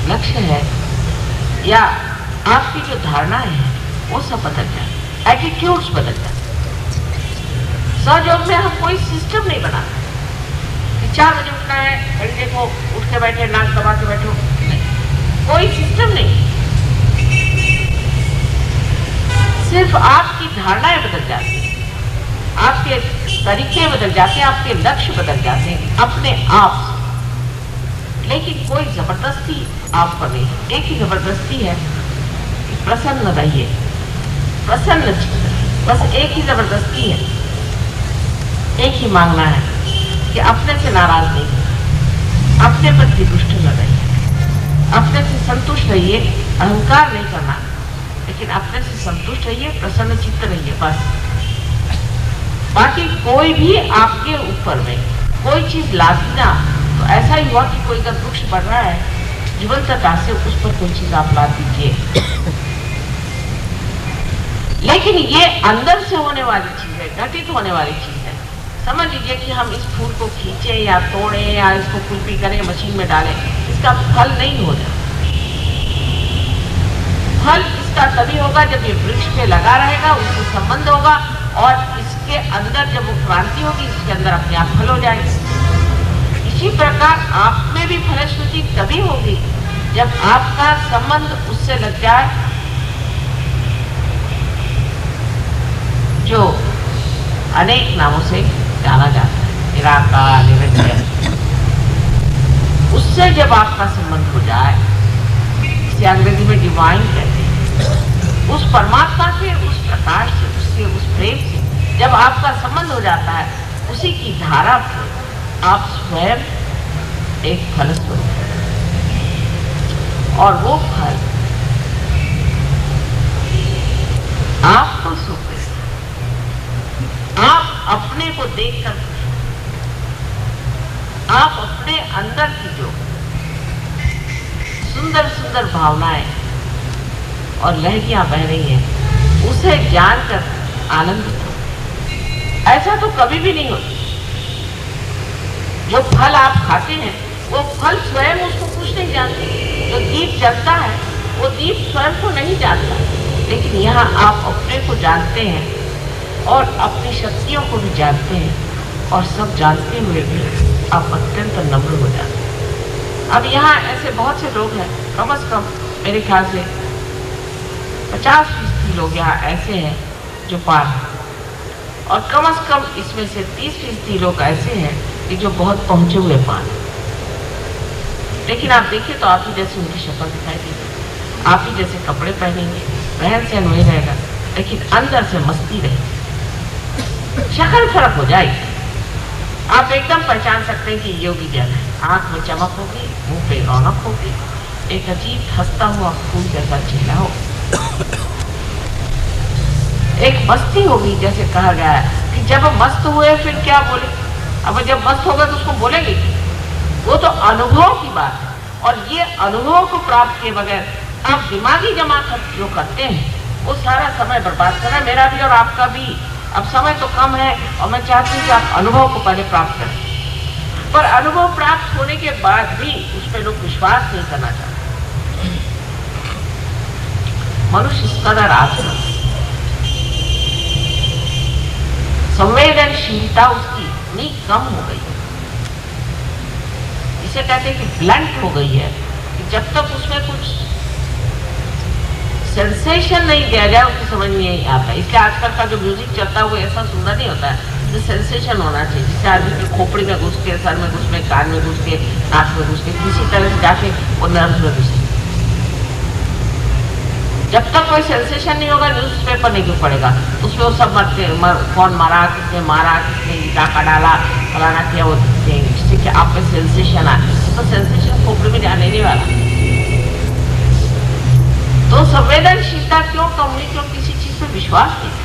लक्ष्य है या आपकी जो धारणाएं हैं वो सब बदल जाए, एटीट्यूड्स बदल जाए। सहयोग में हम कोई सिस्टम नहीं बनाते कि 4 बजे उठना है, घड़ी देखो, उठ के बैठे, नाक दबा के बैठो, नहीं, कोई सिस्टम नहीं। सिर्फ आपकी धारणाएं बदल जाती हैं, आपके तरीके बदल जाते हैं, आपके लक्ष्य बदल जाते हैं अपने आप से। लेकिन कोई जबरदस्ती आप पर नहीं। एक ही जबरदस्ती है कि प्रसन्न रहिए, प्रसन्न चित्त रहिए, बस एक ही जबरदस्ती है। एक ही मांगना है कि अपने से नाराज नहीं, अपने पर दुष्ट न रहिए, अपने से संतुष्ट रहिए, अहंकार नहीं करना, लेकिन अपने से संतुष्ट रहिए, प्रसन्न चित्त रहिए, बस। बाकी कोई भी आपके ऊपर में कोई चीज लादी ना, तो ऐसा ही हुआ कि कोई अगर वृक्ष बढ़ रहा है जीवंतता से, उस पर कोई चीज आप ला दीजिए। लेकिन ये अंदर से होने वाली चीज है, घटित होने वाली चीज है। समझ लीजिए कि हम इस फूल को खींचे या तोड़े या इसको कुल्फी करें, मशीन में डालें, इसका फल नहीं हो जाए। फल इसका तभी होगा जब ये वृक्ष पे लगा रहेगा, उससे संबंध होगा, और इसके अंदर जब वो क्रांति होगी, इसके अंदर अपने आप फल हो जाएगा। इसी प्रकार आप में भी फलश्रुति तभी होगी जब आपका संबंध उससे लग जाए जो अनेक नामों से जाना जाता है, निराकार, निरंजन। उससे जब आपका संबंध हो जाए, इसे अंग्रेजी में डिवाइन कहते हैं, उस परमात्मा से, उस प्रकाश से, उससे, उस प्रेम से जब आपका संबंध हो जाता है, उसी की धारा से आप स्वयं एक फल स्वरूप हैं। और वो फल आपको सुख देता है। आप अपने को देखकर खुश हैं, आप अपने अंदर की जो सुंदर सुंदर भावनाएं और लहरियां बह रही हैं, उसे जानकर आनंदित हो। ऐसा तो कभी भी नहीं होता। जो फल आप खाते हैं, वो फल स्वयं उसको कुछ नहीं जानते। जो दीप जलता है, वो दीप स्वयं को नहीं जानता, लेकिन यहाँ आप अपने को जानते हैं और अपनी शक्तियों को भी जानते हैं, और सब जानते हुए भी आप अत्यंत नम्र हो जाते हैं। अब यहाँ ऐसे बहुत से लोग हैं, कम से कम मेरे ख्याल से 50% लोग यहाँ ऐसे हैं जो पार हैं, और कम से कम इसमें से 30% लोग ऐसे हैं कि जो बहुत पहुंचे हुए पार हैं। लेकिन आप देखिए तो आप ही जैसे उनकी शक्ल दिखाई देगी, आप ही जैसे कपड़े पहनेंगे, रहन सहन वही रहेगा, लेकिन अंदर से मस्ती रहेगी। शक्ल फर्क हो जाएगी, आप एकदम पहचान सकते हैं कि योगी जन है। आंख में चमक होगी, मुंह पे रौनक होगी, एक अजीब हंसता हुआ फूल जैसा चेहरा हो, एक मस्ती होगी। जैसे कहा गया है कि जब मस्त हुए फिर क्या बोले, अब जब मस्त होगा तो उसको बोलेंगे कि वो तो अनुभव की बात है, और ये अनुभव को प्राप्त किए बगैर आप दिमागी जमा जो करते हैं, वो सारा समय बर्बाद करना, मेरा भी और आपका भी। अब समय तो कम है, और मैं चाहती हूँ कि आप अनुभव को पहले प्राप्त करें, पर अनुभव प्राप्त होने के बाद भी उस पर लोग विश्वास नहीं करना चाहते। मनुष्य इस कदर आत्मा संवेदनशीलता उसकी इतनी कम हो गई है, इसे कहते हैं कि ब्लंट हो गई है, कि जब तक उसमें कुछ सेंसेशन नहीं दिया जाए उसको समझ नहीं आता। इसलिए आजकल का जो म्यूजिक चलता है वो ऐसा सुंदर नहीं होता है, जो सेंसेशन होना चाहिए, जिससे आदमी की खोपड़ी में घुस के, सर में घुस के, कान में घुस के, नाक में घुस के, किसी तरह से जाके वो नर्व में घुसे। जब तक कोई सेंसेशन नहीं होगा, न्यूज़पेपर नहीं क्यों पड़ेगा, उसमें वो सब कौन मारा, किसने मारा, किसने डाका डाला, फलाना किया, वो जिससे कि आप में सेंसेशन आए, तो सेंसेशन खोपड़ी में जाने नहीं वाला। तो संवेदनशीलता क्यों कम हुई? क्यों किसी चीज पे विश्वास नहीं।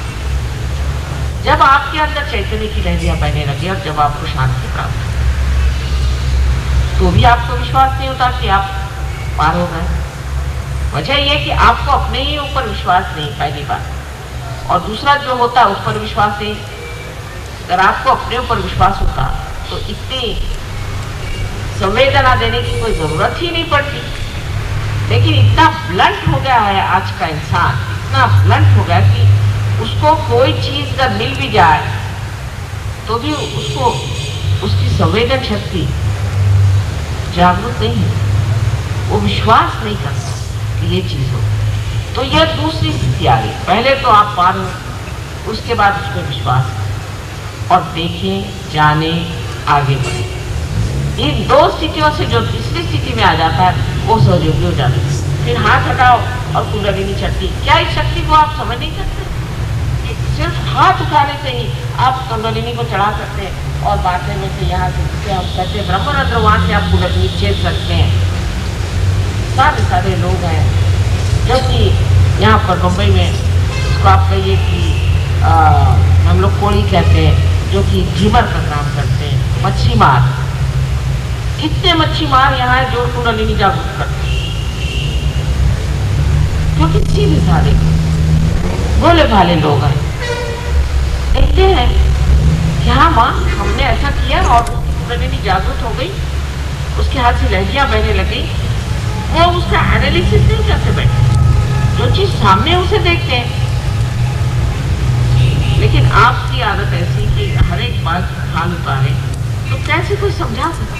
जब आपके अंदर चैतन्य की लहरियां बहने लगी और जब आपको शांति प्राप्त तो भी आपको विश्वास नहीं होता कि आप पार हो गए। वजह यह कि आपको अपने ही ऊपर विश्वास नहीं, पहली बात, और दूसरा जो होता है उस पर विश्वास नहीं। अगर आपको अपने ऊपर विश्वास होता तो इतनी संवेदना देने की कोई जरूरत ही नहीं पड़ती। लेकिन इतना ब्लंट हो गया है आज का इंसान, इतना ब्लंट हो गया कि उसको कोई चीज अगर मिल भी जाए तो भी उसको उसकी संवेदन शक्ति जागरूक नहीं है, वो विश्वास नहीं करता कि ये चीज हो। तो यह दूसरी स्थिति आ गई। पहले तो आप पार हो, उसके बाद उसमें विश्वास और देखें, जाने, आगे बढ़े। इन दो स्थितियों से जो तीसरी स्थिति में आ जाता है वो सहयोगी हो जाता है। फिर हाथ हटाओ और कुंडलिनी शक्ति, क्या इस शक्ति को आप समझ नहीं सकते? सिर्फ हाथ उठाने से ही आप कुंडलिनी को चढ़ा सकते हैं और माथे में से यहाँ से जिसे हम कहते हैं ब्रह्मरंध्र, वहां से आप कुंडलिनी छेद सकते हैं। सारे सारे लोग हैं, जबकि यहाँ पर मुंबई में इसको आप कहिए कि हम लोग कोड़ी कहते हैं, जो कि झीमर का काम करते हैं, मच्छी मार। कितने मच्छी मार यहाँ है जो कुंडलिनी जागरूक करते हैं, क्योंकि सीधे साधे भोले भाले लोग हैं। देखते हैं कि हाँ माँ, हमने ऐसा किया और उसकी कुंडलिनी जागरूक हो गई, उसके हाथ से लहरियां बहने लगी। वो उसका एनालिसिस नहीं करते बैठे, जो चीज सामने उसे देखते हैं। लेकिन आपकी आदत ऐसी कि हर एक बात खाल उतारे, तो कैसे कोई समझा सकता?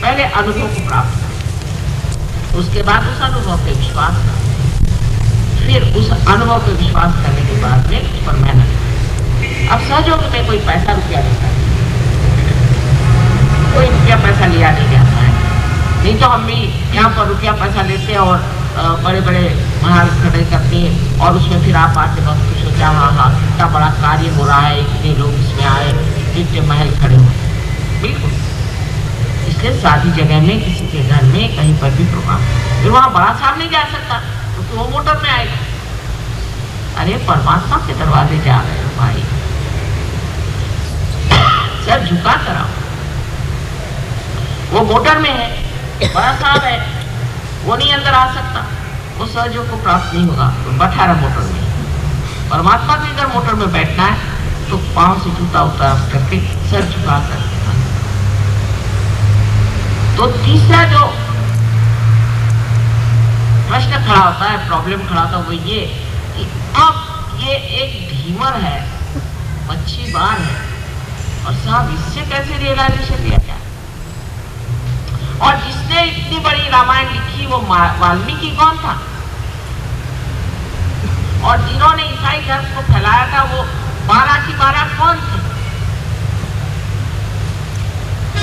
पहले अनुभव को प्राप्त करें, उसके बाद उस अनुभव पे विश्वास करें, फिर उस अनुभव पे विश्वास करने के बाद में उस पर मेहनत करें। अब सहयोग में कोई पैसा रुपया देता है, कोई रुपया पैसा लिया नहीं जाता है। नहीं तो हम भी यहाँ पर रुपया पैसा लेते हैं और बड़े बड़े महल खड़े करते हैं और उसमें फिर आप आके बहुत खुश होते हैं, हाँ हाँ कितना बड़ा कार्य हो रहा है, इतने लोग इसमें आए, इतने महल खड़े हुए। बिल्कुल, इसलिए शादी जगह में, किसी के घर में, कहीं पर भी प्रोग्राम, फिर वहाँ बड़ा साहब नहीं जा सकता क्योंकि तो वो मोटर में आएगा। अरे परमात्मा के दरवाजे जा रहे हो भाई, सर झुका कर आओ। वो मोटर में है, बड़ा साहब है, वो नहीं अंदर आ सकता, वो सहयोग को प्राप्त नहीं होगा, तो बैठा रहा मोटर में। परमात्मा के अगर मोटर में बैठना है तो पांव से जूता उतार करके, सर झुका करके। तो तीसरा जो प्रश्न खड़ा होता है, प्रॉब्लम खड़ा होता है, वो ये कि अब ये एक ढीमर है, मच्छी बार है, और साहब इससे कैसे रियलाइजेशन लिया जाए? और जिसने इतनी बड़ी रामायण लिखी वो वाल्मीकि कौन था? और जिन्होंने ईसाई धर्म को फैलाया था वो 12 की 12 कौन थे?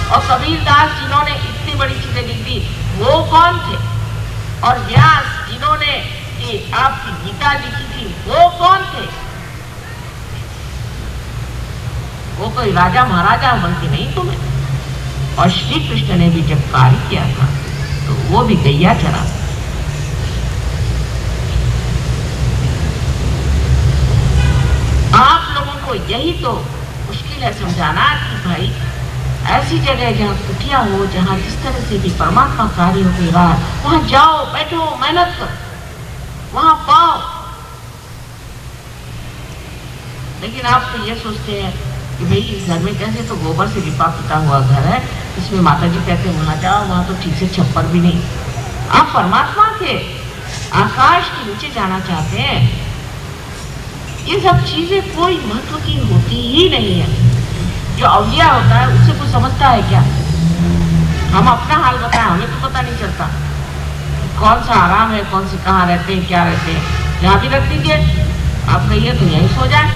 और कबीरदास जिन्होंने इतनी बड़ी चीजें लिख दी वो कौन थे? और व्यास जिन्होंने आपकी गीता लिखी थी वो कौन थे? वो कोई राजा महाराजा बन के नहीं तुम्हें। और श्री कृष्ण ने भी जब कार्य किया था तो वो भी गैया चरा। आप लोगों को यही तो मुश्किल है समझाना कि भाई ऐसी जगह जहाँ कुटिया हो, जहाँ जिस तरह से भी परमात्मा कार्य हो रहा है, वहां जाओ, बैठो, मेहनत करो, वहां पाओ। लेकिन आप तो ये सोचते हैं कि भाई इस घर में कैसे, तो गोबर से लिपा पुता हुआ घर है, इसमें माता जी कहते हैं वहां जाओ, वहां तो ठीक से छप्पर भी नहीं। आप परमात्मा के आकाश के नीचे जाना चाहते हैं। ये सब चीजें कोई महत्व की होती ही नहीं है। जो अवलिया होता है उससे कोई समझता है क्या? हम अपना हाल बताएं, हमें तो पता नहीं चलता कौन सा आराम है, कौन से कहाँ रहते हैं, क्या रहते हैं। जहाँ भी रख दीजिए, आप कहिए तो यहीं सो जाए।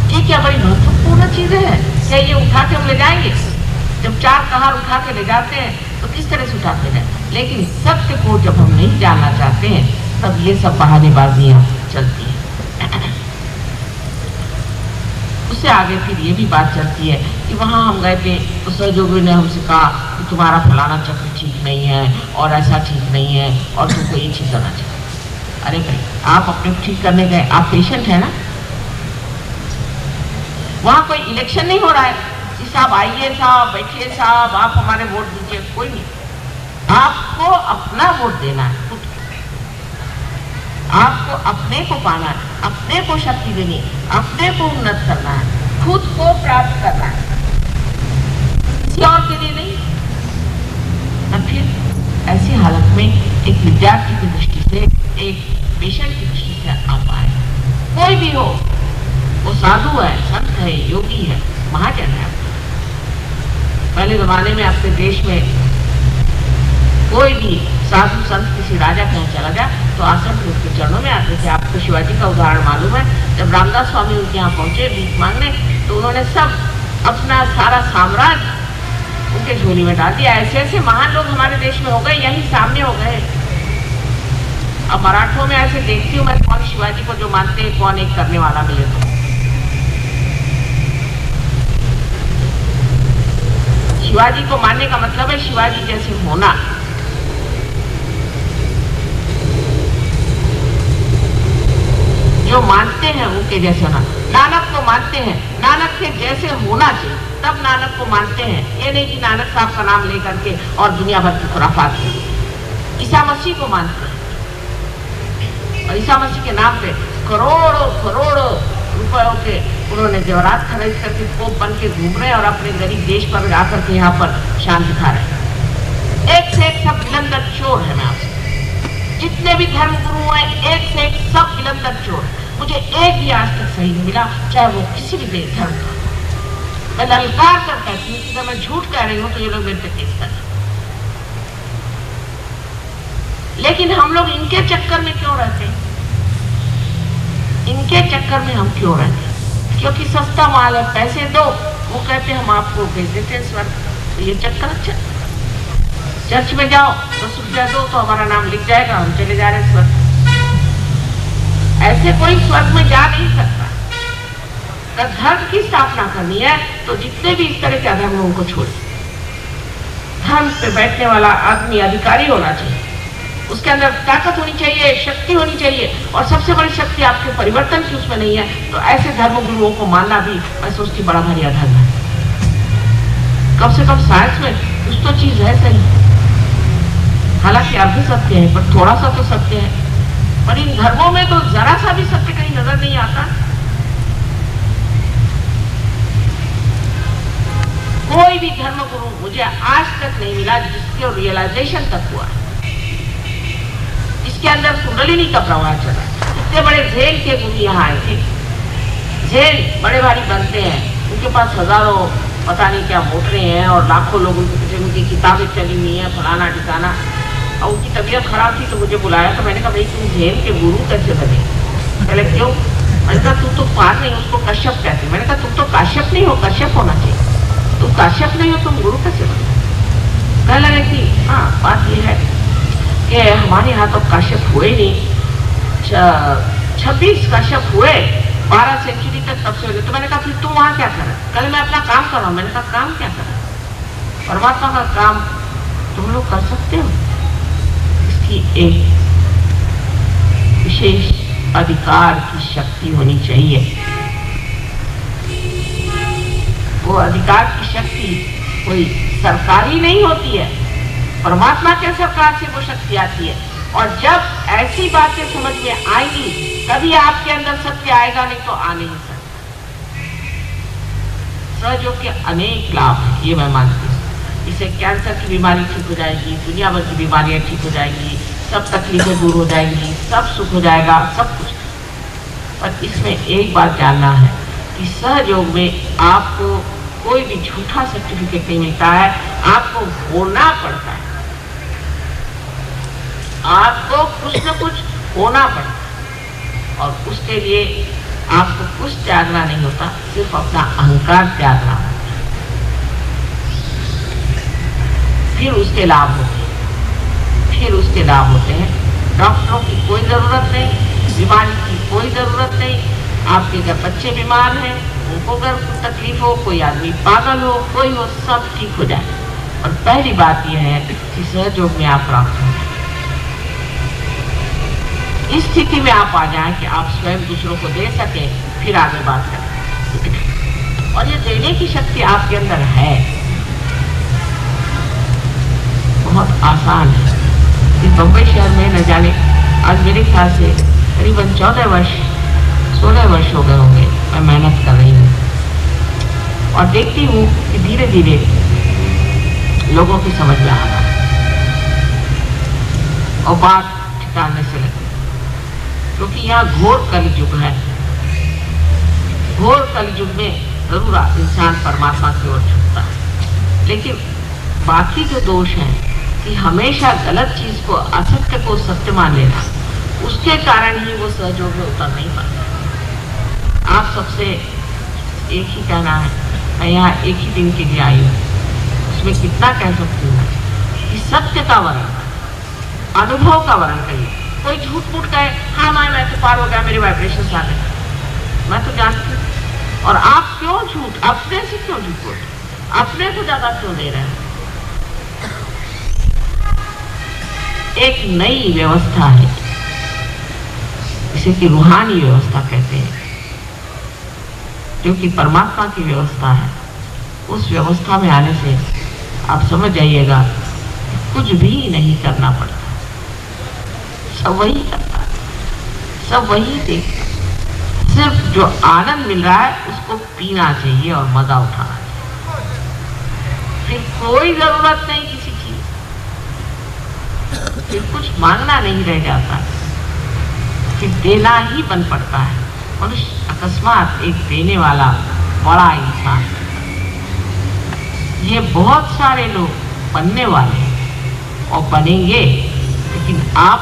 ये क्या बड़ी महत्वपूर्ण चीजें हैं? क्या ये उठा के हम ले जाएंगे? जब 4 कहार उठा के ले जाते हैं तो किस तरह से उठाते हैं? लेकिन सत्य को जब हम नहीं जानना चाहते हैं तब ये सब बहानेबाजियां चलती हैं। उससे आगे फिर ये भी बात चलती है कि वहाँ हम गए थे तो सहयोगी ने हमसे कहा कि तुम्हारा फलाना चक्र ठीक नहीं है और ऐसा ठीक नहीं है और तुमको ये चीज करना चाहिए। अरे भाई, आप अपने ठीक करने गए, आप पेशेंट है ना? वहाँ कोई इलेक्शन नहीं हो रहा है कि साहब आइए, साहब बैठिए, साहब आप हमारे वोट दीजिए, कोई नहीं। आपको अपना वोट देना है, खुद आपको अपने को पाना है, अपने को शक्ति देनी है, अपने को उन्नत करना है, खुद को प्राप्त करना है, किसी और के लिए नहीं। और फिर ऐसी हालत में एक विद्यार्थी की दृष्टि से, एक पेशेंट की दृष्टि से आप आए। कोई भी हो, वो साधु है, संत है, योगी है, महाजन है। पहले जमाने में अपने देश में कोई भी साधु संत किसी राजा के यहाँ चला गया तो आसन पे उसके चरणों में आते थे। आपको शिवाजी का उदाहरण मालूम है, जब रामदास स्वामी उनके यहाँ पहुंचे भीख मांगने, तो उन्होंने सब अपना सारा साम्राज्य उनके झोली में डाल दिया। ऐसे ऐसे महान लोग हमारे देश में हो गए, यही सामने हो गए। अब मराठों में ऐसे देखती हूँ मैं, कौन शिवाजी को जो मानते हैं, कौन एक करने वाला मिले तो। शिवाजी को मानने का मतलब है शिवाजी जैसे होना। जो मानते हैं उनके जैसे होना। नानक को मानते हैं, नानक के जैसे होना चाहिए, तब नानक को मानते हैं। ये नहीं कि नानक साहब का नाम लेकर के और दुनिया भर की खुराफात। ईसा मसीह को मानते हैं और ईसा मसीह के नाम पे करोड़ों करोड़ों रुपयों के उन्होंने जेवरात खरीद करके पोप बन के घूम रहे हैं और अपने गरीब देश पर आकर के यहाँ पर शान दिखा रहे हैं। एक से एक सब विलंदर चोर है। मैं आपसे, जितने भी धर्म गुरु हैं, एक से एक सब विलंदर चोर। मुझे एक भी आज तक सही नहीं मिला, चाहे वो किसी भी धर्म का। मैं ललकार कर कहती हूँ कि मैं झूठ कह रही हूँ तो ये लोग मेरे पे केस कर रहे। लेकिन हम लोग इनके चक्कर में क्यों रहते हैं? इनके चक्कर में हम क्यों रहते हैं? क्योंकि सस्ता माल है, पैसे दो, वो कहते हैं हम आपको भेज देते हैं स्वर्ग। तो ये चक्कर अच्छा। चर्च में जाओ, 10 रुपया दो तो हमारा नाम लिख जाएगा, हम चले जा रहे हैं स्वर्ग। ऐसे कोई स्वर्ग में जा नहीं सकता। अगर धर्म की स्थापना करनी है तो जितने भी इस तरह के अधर्म हैं उनको छोड़े। धर्म पे बैठने वाला आदमी अधिकारी होना चाहिए, उसके अंदर ताकत होनी चाहिए, शक्ति होनी चाहिए, और सबसे बड़ी शक्ति आपके परिवर्तन की उसमें नहीं है। तो ऐसे धर्म गुरुओं को मानना भी मैं सोचती बड़ा भारी अधर्म है। कम से कम साइंस में कुछ तो चीज है सही, हालांकि अर्ध सत्य है पर थोड़ा सा तो सत्य है। पर इन धर्मों में तो जरा सा भी सत्य कहीं नजर नहीं आता। कोई भी धर्म गुरु मुझे आज तक नहीं मिला जिसके रियलाइजेशन तक हुआ। इसके अंदर कुंडलिनी का प्रवाह चला। इतने बड़े झेल के गुरु यहाँ आए थे। झेल बड़े भारी बनते हैं, उनके पास हजारों पता नहीं क्या मोटरें हैं और लाखों लोग उनके पीछे, उनकी किताबें चली हुई हैं, फलाना ठिकाना। और उनकी तबीयत खराब थी तो मुझे बुलाया, तो मैंने कहा भाई तुम झेल के गुरु कैसे बने? पहले क्यों? मैंने कहा तू तो पार नहीं, उसको कश्यप कहते। मैंने कहा तुम तो काश्यप नहीं हो, कश्यप होना चाहिए। तुम काश्यप नहीं हो, तुम गुरु कैसे बने? कहने लगे कि हाँ बात ये है कि हमारे यहाँ तो काश्यप हुए नहीं, 26 काश्यप हुए 12 सेंचुरी तक, तब से। तो मैंने कहा फिर तुम वहाँ क्या कर रहे? कल मैं अपना काम कर रहा हूँ। मैंने कहा काम क्या कर रहा? परमात्मा का काम तुम लोग कर सकते हो। इसकी एक विशेष अधिकार की शक्ति होनी चाहिए। वो अधिकार की शक्ति कोई सरकारी नहीं होती है, परमात्मा के सरकार से वो शक्ति आती है। और जब ऐसी बातें समझ में आएंगी तभी आपके अंदर सत्य आएगा, नहीं तो आ नहीं सकता। सहयोग के अनेक लाभ हैं, ये मैं मानती हूँ। इससे कैंसर की बीमारी ठीक हो जाएगी, दुनिया भर की बीमारियां ठीक हो जाएंगी, सब तकलीफें दूर हो जाएंगी, सब सुख हो जाएगा, सब कुछ। पर इसमें एक बात जानना है कि सहयोग में आपको कोई भी झूठा सर्टिफिकेट नहीं मिलता है, आपको होना पड़ता है। आपको कुछ न कुछ होना पड़ता है और उसके लिए आपको कुछ त्यागना नहीं होता, सिर्फ अपना अहंकार त्यागना होता है। फिर उसके लाभ होते हैं, फिर उसके लाभ होते हैं। डॉक्टरों की कोई ज़रूरत नहीं, बीमारी की कोई ज़रूरत नहीं। आपके घर बच्चे बीमार हैं, उनको अगर तकलीफ हो, कोई आदमी पागल हो, कोई हो, सब ठीक हो जाए। और पहली बात यह है कि सहयोग में आप प्राप्त हो, इस स्थिति में आप आ जाएं कि आप स्वयं दूसरों को दे सके, फिर आगे बात करें। और ये देने की शक्ति आपके अंदर है, बहुत आसान है। इस बम्बई शहर में न जाने आज मेरे ख्याल से करीबन 16 वर्ष हो गए होंगे मैं मेहनत कर रही हूँ और देखती हूँ कि धीरे धीरे लोगों की समझ में आ रहा है। और बात ठिकाने से लगे, क्योंकि यहाँ घोर कलयुग है। घोर कलयुग में जरूर इंसान परमात्मा की ओर झुकता है, लेकिन बाकी जो दोष हैं कि हमेशा गलत चीज को, असत्य को सत्य मान लेना, उसके कारण ही वो सहयोग में उतर नहीं पाता। आप सबसे एक ही कहना है, मैं यहाँ एक ही दिन के लिए आई हूँ, उसमें कितना कह सकती हूँ कि सत्य का वर्णन, अनुभव का वर्णन करिए। कोई झूठ मूठ कहे, हाँ मैं तो पार हो गया, मेरे वाइब्रेशन आ गए, मैं तो जानती हूँ। और आप क्यों झूठ, अपने से क्यों झूठ बोलते, अपने को ज्यादा क्यों दे रहे हैं? एक नई व्यवस्था है, इसे कि रूहानी व्यवस्था कहते हैं, जो कि परमात्मा की व्यवस्था है। उस व्यवस्था में आने से आप समझ जाइएगा कुछ भी नहीं करना पड़ता, सब वही करता है, सब वही देखता। सिर्फ जो आनंद मिल रहा है उसको पीना चाहिए और मजा उठाना चाहिए। फिर कोई जरूरत नहीं किसी चीज, फिर कुछ मांगना नहीं रह जाता, फिर देना ही बन पड़ता है। मनुष्य अकस्मात एक देने वाला बड़ा इंसान। ये बहुत सारे लोग बनने वाले हैं और बनेंगे, लेकिन आप